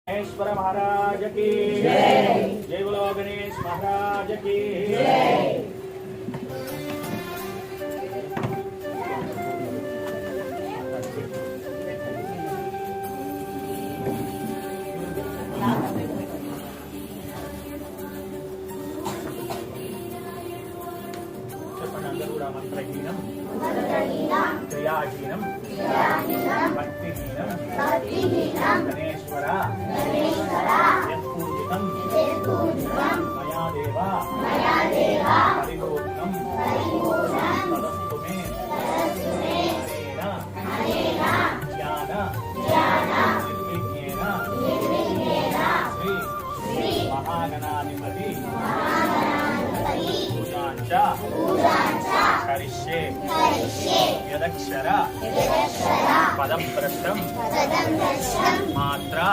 गणेश्वर महाराज की जय। जय बोलो गणेश महाराज की जय। मंत्रहीनम क्रियाहीनम भक्तिहीनम गणेश्वर यत्पूजितं मया देवा परिपूर्णं तदस्तु मे हरेण ज्ञान निर्विघ्नेन श्री महागणाधिपति पूजांच करिष्ये यदक्षर पदभ्रष्टं मात्रा